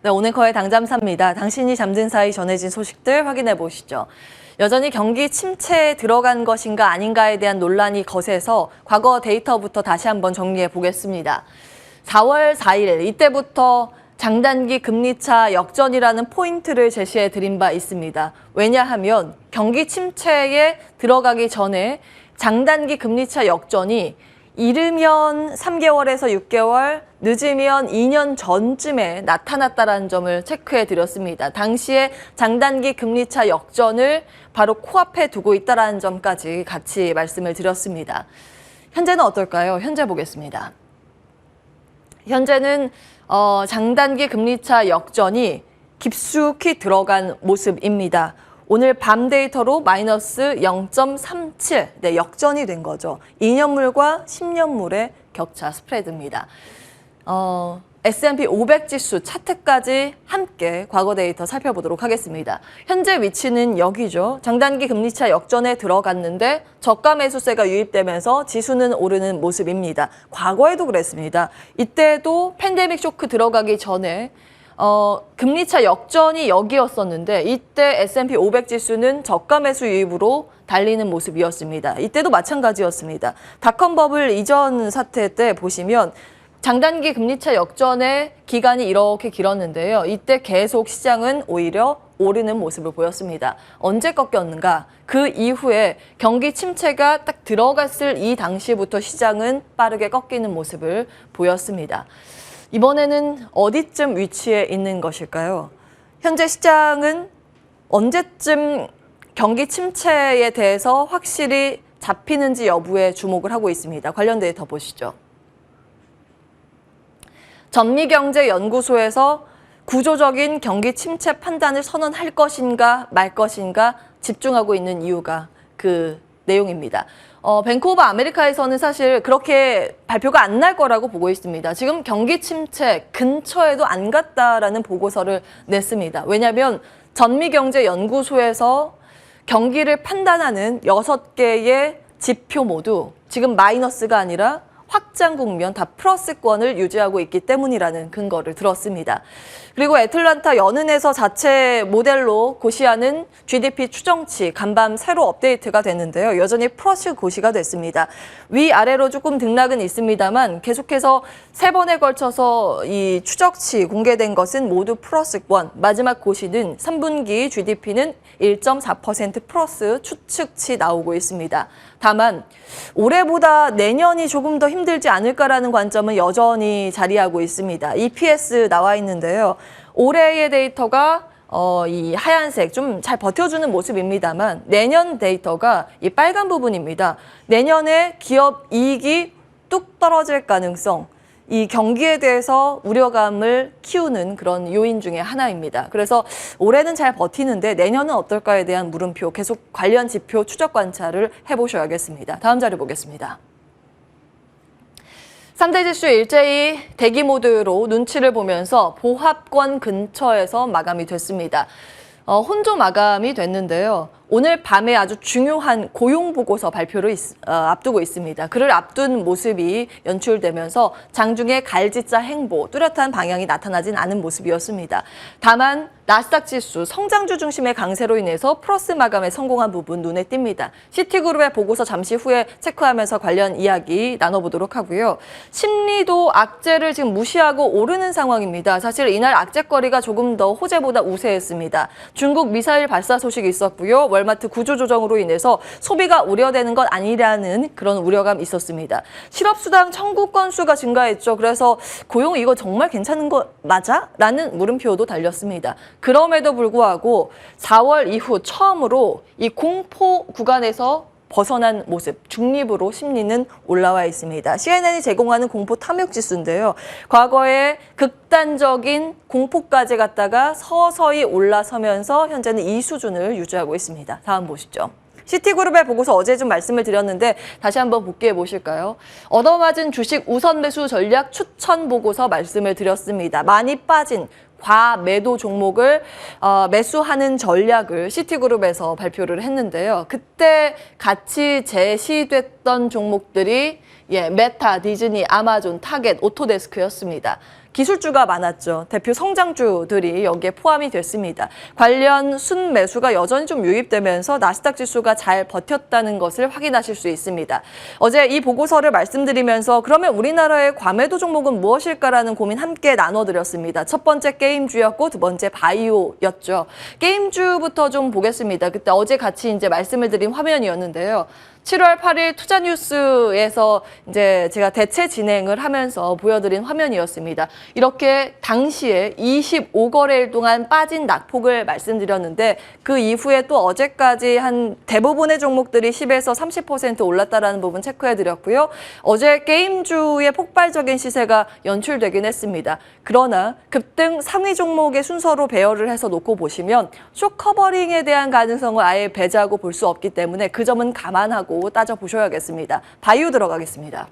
네, 오늘커의 당잠사입니다. 당신이 잠든 사이 전해진 소식들 확인해 보시죠. 여전히 경기 침체에 들어간 것인가 아닌가에 대한 논란이 거세서 과거 데이터부터 다시 한번 정리해 보겠습니다. 4월 4일 이때부터 장단기 금리차 역전이라는 포인트를 제시해 드린 바 있습니다. 왜냐하면 경기 침체에 들어가기 전에 장단기 금리차 역전이 이르면 3개월에서 6개월, 늦으면 2년 전쯤에 나타났다는 점을 체크해 드렸습니다. 당시에 장단기 금리차 역전을 바로 코앞에 두고 있다는 점까지 같이 말씀을 드렸습니다. 현재는 어떨까요? 현재 보겠습니다. 현재는 장단기 금리차 역전이 깊숙이 들어간 모습입니다. 오늘 밤 데이터로 마이너스 0.37, 네, 역전이 된 거죠. 2년물과 10년물의 격차 스프레드입니다. S&P 500 지수 차트까지 함께 과거 데이터 살펴보도록 하겠습니다. 현재 위치는 여기죠. 장단기 금리차 역전에 들어갔는데 저가 매수세가 유입되면서 지수는 오르는 모습입니다. 과거에도 그랬습니다. 이때도 팬데믹 쇼크 들어가기 전에 금리차 역전이 여기였었는데 이때 S&P 500 지수는 저가 매수 유입으로 달리는 모습이었습니다. 이때도 마찬가지였습니다. 닷컴 버블 이전 사태 때 보시면 장단기 금리차 역전의 기간이 이렇게 길었는데요. 이때 계속 시장은 오히려 오르는 모습을 보였습니다. 언제 꺾였는가? 그 이후에 경기 침체가 딱 들어갔을 이 당시부터 시장은 빠르게 꺾이는 모습을 보였습니다. 이번에는 어디쯤 위치해 있는 것일까요? 현재 시장은 언제쯤 경기 침체에 대해서 확실히 잡히는지 여부에 주목을 하고 있습니다. 관련 데이터 보시죠. 전미경제연구소에서 구조적인 경기 침체 판단을 선언할 것인가 말 것인가 집중하고 있는 이유가 그 내용입니다. 뱅크 오브 아메리카에서는 사실 그렇게 발표가 안 날 거라고 보고 있습니다. 지금 경기 침체 근처에도 안 갔다라는 보고서를 냈습니다. 왜냐하면 전미경제연구소에서 경기를 판단하는 6개의 지표 모두 지금 마이너스가 아니라 확장 국면 다 플러스권을 유지하고 있기 때문이라는 근거를 들었습니다. 그리고 애틀란타 연은에서 자체 모델로 고시하는 GDP 추정치 간밤 새로 업데이트가 됐는데요. 여전히 플러스 고시가 됐습니다. 위아래로 조금 등락은 있습니다만 계속해서 3번에 걸쳐서 이 추적치 공개된 것은 모두 플러스권. 마지막 고시는 3분기 GDP는 1.4% 플러스 추측치 나오고 있습니다. 다만 올해보다 내년이 조금 더 힘들지 않을까라는 관점은 여전히 자리하고 있습니다. EPS 나와 있는데요. 올해의 데이터가 이 하얀색 좀 잘 버텨주는 모습입니다만 내년 데이터가 이 빨간 부분입니다. 내년에 기업 이익이 뚝 떨어질 가능성, 이 경기에 대해서 우려감을 키우는 그런 요인 중에 하나입니다. 그래서 올해는 잘 버티는데 내년은 어떨까에 대한 물음표, 계속 관련 지표 추적 관찰을 해보셔야겠습니다. 다음 자료 보겠습니다. 3대 지수 일제히 대기 모드로 눈치를 보면서 보합권 근처에서 마감이 됐습니다. 혼조 마감이 됐는데요. 오늘 밤에 아주 중요한 고용보고서 발표를 앞두고 있습니다. 그를 앞둔 모습이 연출되면서 장중에 갈지자 행보, 뚜렷한 방향이 나타나진 않은 모습이었습니다. 다만 나스닥 지수 성장주 중심의 강세로 인해서 플러스 마감에 성공한 부분 눈에 띕니다. 시티그룹의 보고서 잠시 후에 체크하면서 관련 이야기 나눠보도록 하고요. 심리도 악재를 지금 무시하고 오르는 상황입니다. 사실 이날 악재거리가 조금 더 호재보다 우세했습니다. 중국 미사일 발사 소식이 있었고요. 월마트 구조조정으로 인해서 소비가 우려되는 것 아니라는 그런 우려감이 있었습니다. 실업수당 청구 건수가 증가했죠. 그래서 고용 이거 정말 괜찮은 거 맞아? 라는 물음표도 달렸습니다. 그럼에도 불구하고 4월 이후 처음으로 이 공포 구간에서 벗어난 모습, 중립으로 심리는 올라와 있습니다. CNN이 제공하는 공포 탐욕 지수인데요. 과거에 극단적인 공포까지 갔다가 서서히 올라서면서 현재는 이 수준을 유지하고 있습니다. 다음 보시죠. 시티그룹의 보고서 어제 좀 말씀을 드렸는데 다시 한번 복귀해 보실까요? 얻어맞은 주식 우선 매수 전략 추천 보고서 말씀을 드렸습니다. 많이 빠진 과매도 종목을 매수하는 전략을 시티그룹에서 발표를 했는데요. 그때 같이 제시됐던 종목들이 메타, 디즈니, 아마존, 타겟, 오토데스크였습니다. 기술주가 많았죠. 대표 성장주들이 여기에 포함이 됐습니다. 관련 순매수가 여전히 좀 유입되면서 나스닥 지수가 잘 버텼다는 것을 확인하실 수 있습니다. 어제 이 보고서를 말씀드리면서 그러면 우리나라의 과매도 종목은 무엇일까라는 고민 함께 나눠드렸습니다. 첫 번째 게임주였고 두 번째 바이오였죠. 게임주부터 좀 보겠습니다. 그때 어제 같이 이제 말씀을 드린 화면이었는데요. 7월 8일 투자뉴스에서 이제 제가 대체 진행을 하면서 보여드린 화면이었습니다. 이렇게 당시에 25거래일 동안 빠진 낙폭을 말씀드렸는데 그 이후에 또 어제까지 한 대부분의 종목들이 10에서 30% 올랐다라는 부분 체크해드렸고요. 어제 게임주의 폭발적인 시세가 연출되긴 했습니다. 그러나 급등 상위 종목의 순서로 배열을 해서 놓고 보시면 숏커버링에 대한 가능성을 아예 배제하고 볼 수 없기 때문에 그 점은 감안하고 따져보셔야겠습니다. 바이오 들어가겠습니다.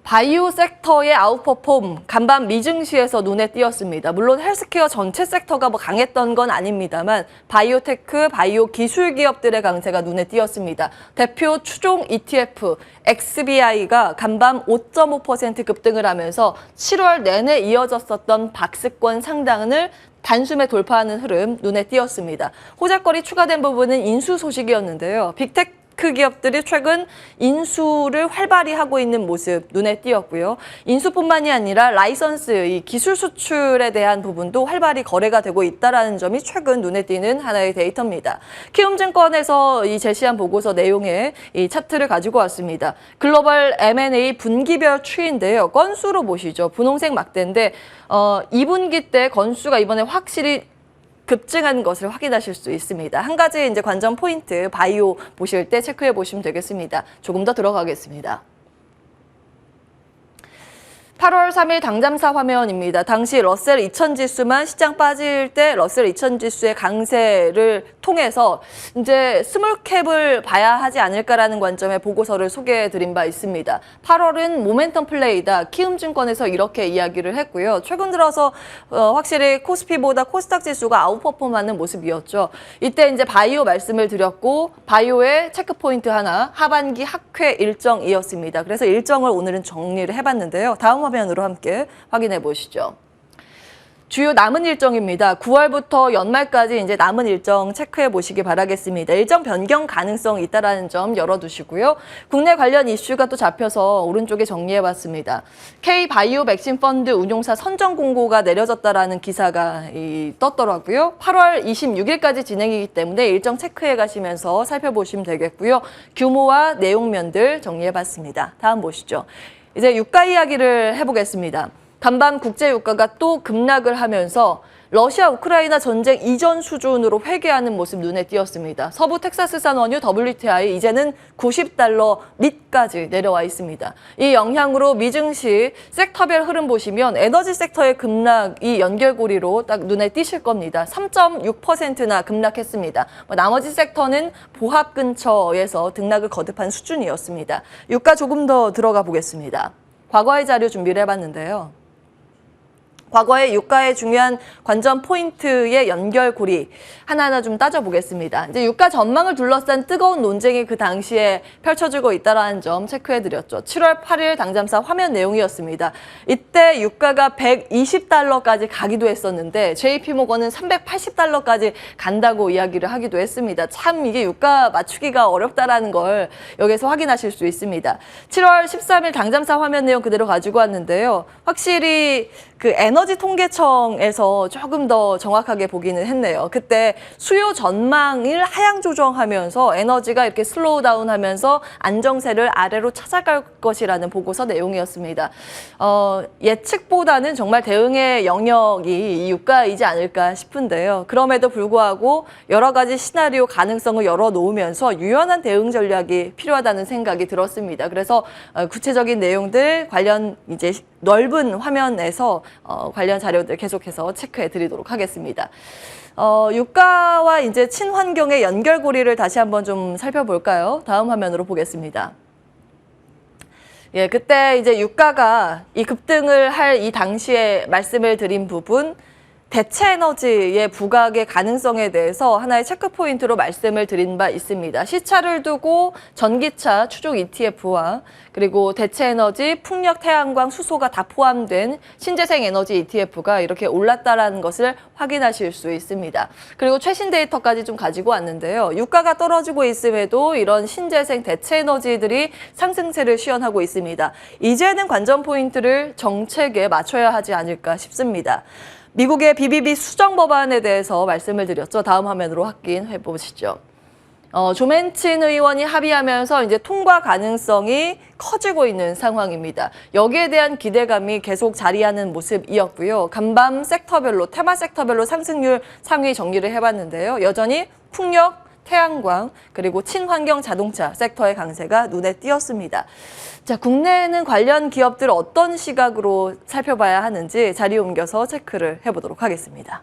바이오 섹터의 아웃퍼폼, 간밤 미증시에서 눈에 띄었습니다. 물론 헬스케어 전체 섹터가 뭐 강했던 건 아닙니다만 바이오테크, 바이오 기술 기업들의 강세가 눈에 띄었습니다. 대표 추종 ETF XBI가 간밤 5.5% 급등을 하면서 7월 내내 이어졌었던 박스권 상단을 단숨에 돌파하는 흐름 눈에 띄었습니다. 호재거리 추가된 부분은 인수 소식이었는데요. 빅테크 기업들이 최근 인수를 활발히 하고 있는 모습 눈에 띄었고요. 인수뿐만이 아니라 라이선스, 이 기술 수출에 대한 부분도 활발히 거래가 되고 있다는 점이 최근 눈에 띄는 하나의 데이터입니다. 키움증권에서 이 제시한 보고서 내용의 이 차트를 가지고 왔습니다. 글로벌 M&A 분기별 추이인데요. 건수로 보시죠. 분홍색 막대인데 2분기 때 건수가 이번에 확실히 급증한 것을 확인하실 수 있습니다. 한 가지 이제 관전 포인트 바이오 보실 때 체크해 보시면 되겠습니다. 조금 더 들어가겠습니다. 8월 3일 당잠사 화면입니다. 당시 러셀 2000 지수만 시장 빠질 때 러셀 2000 지수의 강세를 통해서 이제 스몰캡을 봐야 하지 않을까라는 관점의 보고서를 소개해 드린 바 있습니다. 8월은 모멘텀 플레이다. 키움증권에서 이렇게 이야기를 했고요. 최근 들어서 확실히 코스피보다 코스닥 지수가 아웃퍼폼하는 모습이었죠. 이때 이제 바이오 말씀을 드렸고 바이오의 체크 포인트 하나 하반기 학회 일정이었습니다. 그래서 일정을 오늘은 정리를 해봤는데요. 다음 화면으로 함께 확인해 보시죠. 주요 남은 일정입니다. 9월부터 연말까지 이제 남은 일정 체크해 보시기 바라겠습니다. 일정 변경 가능성이 있다라는 점 열어두시고요. 국내 관련 이슈가 또 잡혀서 오른쪽에 정리해 봤습니다. K-바이오 백신 펀드 운용사 선정 공고가 내려졌다라는 기사가 떴더라고요. 8월 26일까지 진행이기 때문에 일정 체크해 가시면서 살펴보시면 되겠고요. 규모와 내용면들 정리해 봤습니다. 다음 보시죠. 이제 유가 이야기를 해보겠습니다. 간밤 국제 유가가 또 급락을 하면서 러시아 우크라이나 전쟁 이전 수준으로 회귀하는 모습 눈에 띄었습니다. 서부 텍사스산 원유 WTI 이제는 $90 밑까지 내려와 있습니다. 이 영향으로 미증시 섹터별 흐름 보시면 에너지 섹터의 급락이 연결고리로 딱 눈에 띄실 겁니다. 3.6%나 급락했습니다. 나머지 섹터는 보합 근처에서 등락을 거듭한 수준이었습니다. 유가 조금 더 들어가 보겠습니다. 과거의 자료 준비를 해봤는데요. 과거의 유가의 중요한 관전 포인트의 연결고리 하나하나 좀 따져보겠습니다. 이제 유가 전망을 둘러싼 뜨거운 논쟁이 그 당시에 펼쳐지고 있다는 점 체크해드렸죠. 7월 8일 당잠사 화면 내용이었습니다. 이때 유가가 $120까지 가기도 했었는데 JP모건은 $380까지 간다고 이야기를 하기도 했습니다. 참 이게 유가 맞추기가 어렵다라는 걸 여기서 확인하실 수 있습니다. 7월 13일 당잠사 화면 내용 그대로 가지고 왔는데요. 확실히 그 에너지 통계청에서 조금 더 정확하게 보기는 했네요. 그때 수요 전망을 하향 조정하면서 에너지가 이렇게 슬로우 다운하면서 안정세를 아래로 찾아갈 것이라는 보고서 내용이었습니다. 예측보다는 정말 대응의 영역이 이 유가이지 않을까 싶은데요. 그럼에도 불구하고 여러 가지 시나리오 가능성을 열어놓으면서 유연한 대응 전략이 필요하다는 생각이 들었습니다. 그래서 구체적인 내용들 관련 이제 넓은 화면에서 관련 자료들 계속해서 체크해 드리도록 하겠습니다. 유가와 이제 친환경의 연결고리를 다시 한번 좀 살펴볼까요? 다음 화면으로 보겠습니다. 예, 그때 이제 유가가 이 급등을 할 이 당시에 말씀을 드린 부분, 대체 에너지의 부각의 가능성에 대해서 하나의 체크 포인트로 말씀을 드린 바 있습니다. 시차를 두고 전기차 추종 ETF와 그리고 대체 에너지, 풍력, 태양광, 수소가 다 포함된 신재생 에너지 ETF가 이렇게 올랐다라는 것을 확인하실 수 있습니다. 그리고 최신 데이터까지 좀 가지고 왔는데요. 유가가 떨어지고 있음에도 이런 신재생 대체 에너지들이 상승세를 시현하고 있습니다. 이제는 관전 포인트를 정책에 맞춰야 하지 않을까 싶습니다. 미국의 BBB 수정 법안에 대해서 말씀을 드렸죠. 다음 화면으로 확인해 보시죠. 조맨친 의원이 합의하면서 이제 통과 가능성이 커지고 있는 상황입니다. 여기에 대한 기대감이 계속 자리하는 모습이었고요. 간밤 섹터별로, 테마 섹터별로 상승률 상위 정리를 해봤는데요. 여전히 풍력, 태양광, 그리고 친환경 자동차 섹터의 강세가 눈에 띄었습니다. 자, 국내에는 관련 기업들 어떤 시각으로 살펴봐야 하는지 자리 옮겨서 체크를 해보도록 하겠습니다.